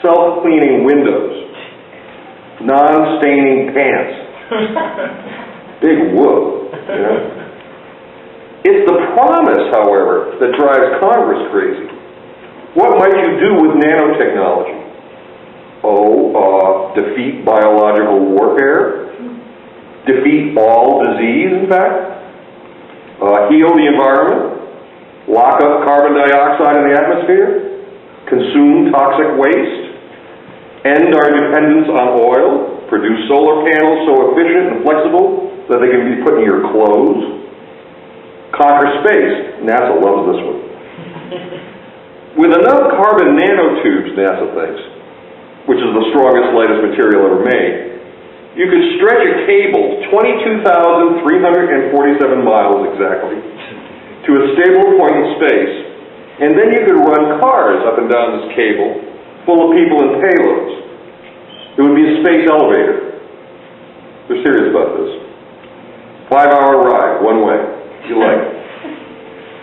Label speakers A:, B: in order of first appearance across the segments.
A: self-cleaning windows, non-staining pants. Big whoop, you know? It's the promise, however, that drives Congress crazy. What might you do with nanotechnology? Defeat biological warfare? Defeat all disease, in fact? Heal the environment? Lock up carbon dioxide in the atmosphere? Consume toxic waste? End our dependence on oil? Produce solar panels so efficient and flexible that they can be put in your clothes? Conquer space. NASA loves this one. With enough carbon nanotubes, NASA thinks, which is the strongest, lightest material ever made, you could stretch a cable 22,347 miles exactly to a stable point in space, and then you could run cars up and down this cable full of people and payloads. It would be a space elevator. They're serious about this. 5-hour ride, one way, if you like.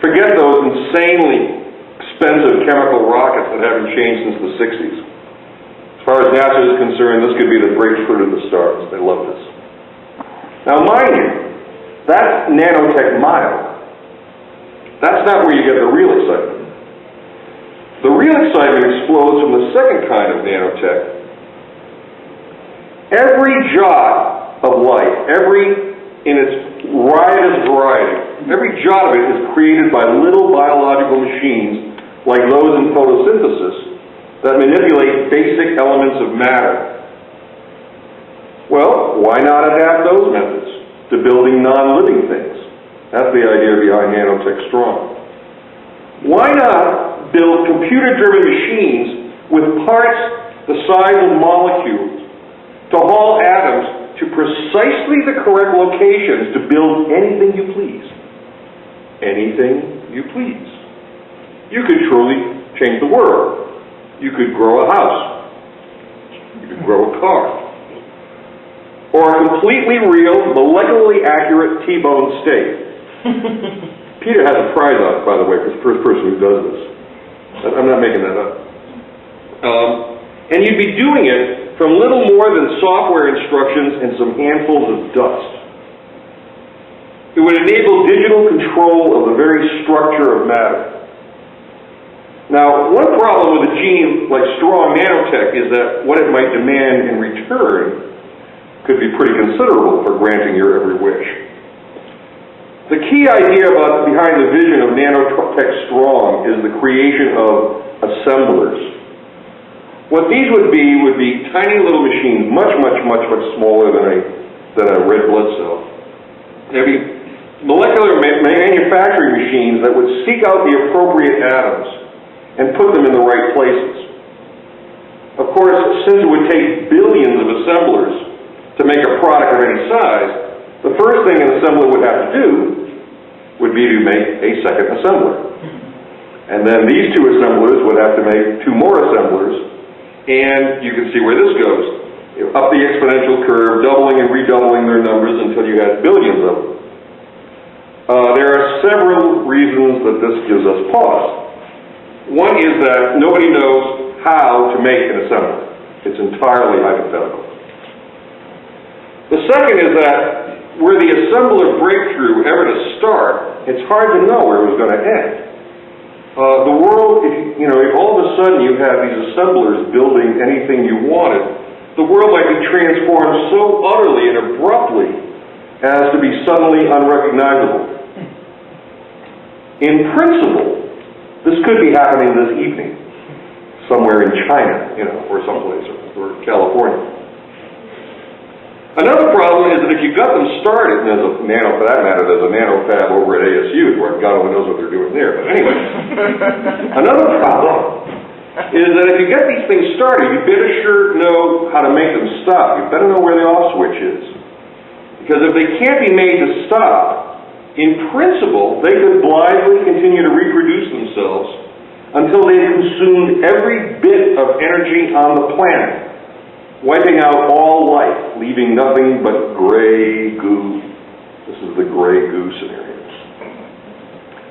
A: Forget those insanely expensive chemical rockets that haven't changed since the 60s. As far as NASA is concerned, this could be the breakthrough to the stars. They love this. Now, mind you, that's nanotech mild. That's not where you get the real excitement. The real excitement explodes from the second kind of nanotech. Every jot of life, in its riotous variety, every jot of it is created by little biological machines like those in photosynthesis that manipulate basic elements of matter. Well, why not adapt those methods to building non-living things? That's the idea behind Nanotech Strong. Why not build computer-driven machines with parts the size of molecules to haul atoms to precisely the correct locations to build anything you please? Anything you please. You could truly change the world. You could grow a house. You could grow a car. Or a completely real, molecularly accurate T-bone steak. Peter has a prize on it, by the way, for the first person who does this. I'm not making that up. And you'd be doing it from little more than software instructions and some handfuls of dust. It would enable digital control of the very structure of matter. Now, one problem with a gene like strong nanotech is that what it might demand in return could be pretty considerable for granting your every wish. The key idea behind the vision of Nanotech Strong is the creation of assemblers. What these would be tiny little machines, much smaller than a red blood cell. They'd be molecular manufacturing machines that would seek out the appropriate atoms and put them in the right places. Of course, since it would take billions of assemblers to make a product of any size, the first thing an assembler would have to do would be to make a second assembler. And then these two assemblers would have to make two more assemblers, and you can see where this goes. Up the exponential curve, doubling and redoubling their numbers until you had billions of them. There are several reasons that this gives us pause. One is that nobody knows how to make an assembler. It's entirely hypothetical. The second is that were the assembler breakthrough ever to start, it's hard to know where it was going to end. The world, if all of a sudden you have these assemblers building anything you wanted, the world might be transformed so utterly and abruptly as to be suddenly unrecognizable. In principle, this could be happening this evening, somewhere in China, or someplace, or California. Another problem is that if you got them started, and for that matter, there's a nano fab over at ASU, where God only knows what they're doing there, but anyway. Another problem is that if you get these things started, you better sure know how to make them stop. You better know where the off switch is. Because if they can't be made to stop, in principle, they could blithely continue to reproduce themselves until they consumed every bit of energy on the planet, wiping out all life, leaving nothing but gray goo. This is the gray goo scenario.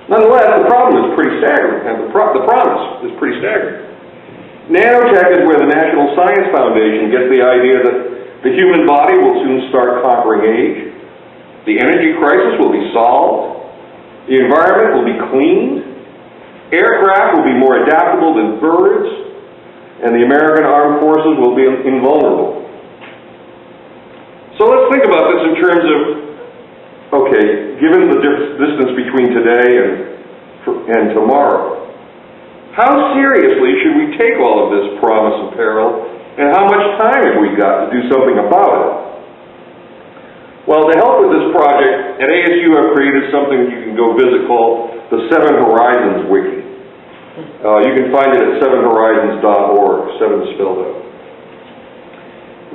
A: Nonetheless, the problem is pretty staggering, and the promise is pretty staggering. Nanotech is where the National Science Foundation gets the idea that the human body will soon start conquering age, the energy crisis will be solved, the environment will be cleaned, aircraft will be more adaptable than birds, and the American Armed Forces will be invulnerable. So let's think about this in terms of, okay, given the distance between today and tomorrow, how seriously should we take all of this promise and peril, and how much time have we got to do something about it? Well, to help with this project, at ASU I've created something you can go visit called the 7 Horizons Wiki. You can find it at 7horizons.org, 7 spelled out.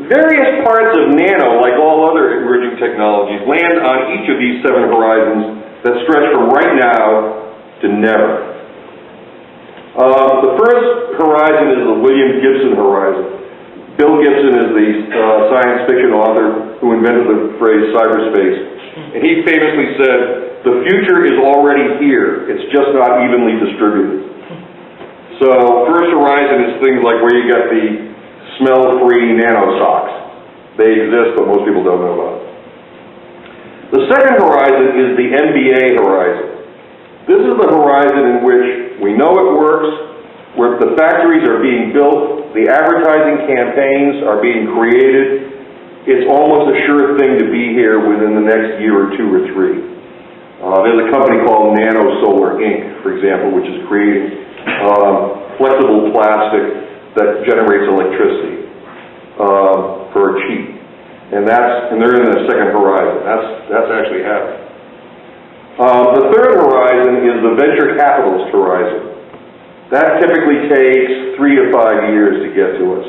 A: Various parts of nano, like all other emerging technologies, land on each of these 7 horizons that stretch from right now to never. The first horizon is the William Gibson horizon. Bill Gibson is the science fiction author who invented the phrase cyberspace. And he famously said, "The future is already here, it's just not evenly distributed." So, first horizon is things like where you get the smell-free nano socks. They exist, but most people don't know about it. The second horizon is the MBA horizon. This is the horizon in which we know it works, where the factories are being built, the advertising campaigns are being created. It's almost a sure thing to be here within the next year or 2 or 3. There's a company called Nano Solar Inc., for example, which is creating flexible plastic that generates electricity for cheap. And they're in the second horizon. That's actually happening. The third horizon is the venture capitalist horizon. That typically takes 3 to 5 years to get to us.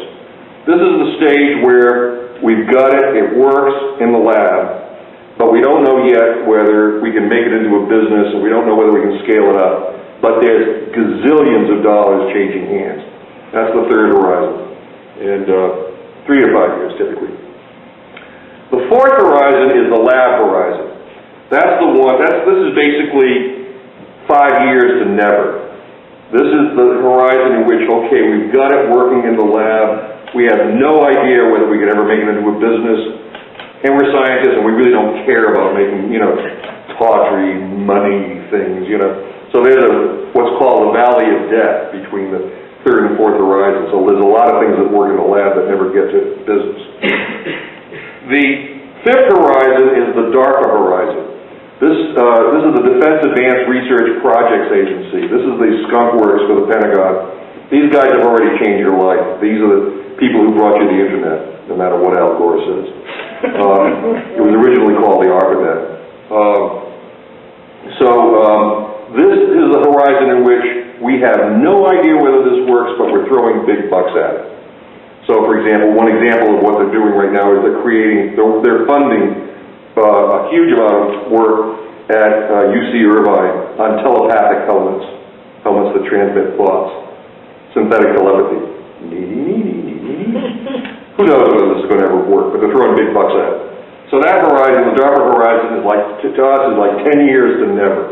A: This is the stage where we've got it works in the lab, but we don't know yet whether we can make it into a business, and we don't know whether we can scale it up. But there's gazillions of dollars changing hands. That's the third horizon, and 3 to 5 years typically. The fourth horizon is the lab horizon. That's the one, this is basically 5 years to never. This is the horizon in which, okay, we've got it working in the lab, we have no idea whether we can ever make it into a business, and we're scientists and we really don't care about making, tawdry, money things, So there's what's called the valley of death between the third and fourth horizon. So there's a lot of things that work in the lab that never get to business. The fifth horizon is the DARPA horizon. This is the Defense Advanced Research Projects Agency. This is the skunk works for the Pentagon. These guys have already changed your life. These are the people who brought you the internet, no matter what Al Gore says. It was originally called the ARPANET. This is the horizon in which we have no idea whether this works, but we're throwing big bucks at it. So, for example, one example of what they're doing right now is they're funding a huge amount of work at UC Irvine on telepathic helmets that transmit thoughts, synthetic telepathy. Who knows whether this is going to ever work, but they're throwing big bucks at it. So that horizon, the DARPA horizon, is to us is like 10 years to never.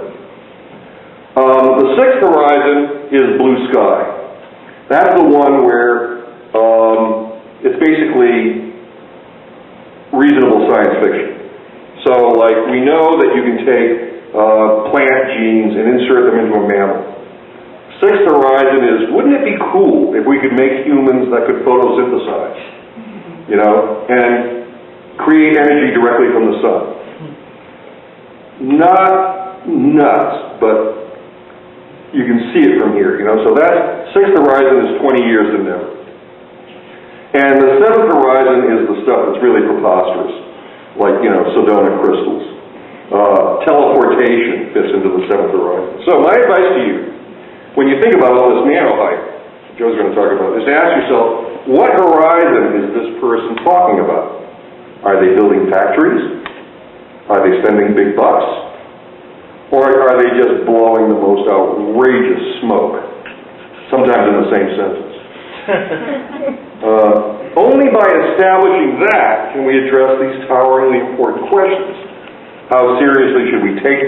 A: The sixth horizon is blue sky. That's the one where it's basically reasonable science fiction. So, we know that you can take plant genes and insert them into a mammal. Sixth horizon is, wouldn't it be cool if we could make humans that could photosynthesize, and create energy directly from the sun? Not nuts, but you can see it from here, So that sixth horizon is 20 years to never. And the seventh horizon is the stuff that's really preposterous, like, Sedona crystals. Teleportation fits into the seventh horizon. So my advice to you, when you think about all this nano hype Joe's going to talk about, is to ask yourself, what horizon is this person talking about? Are they building factories? Are they spending big bucks? Or are they just blowing the most outrageous smoke? Sometimes in the same sentence. Only by establishing that can we address these toweringly important questions. How seriously should we take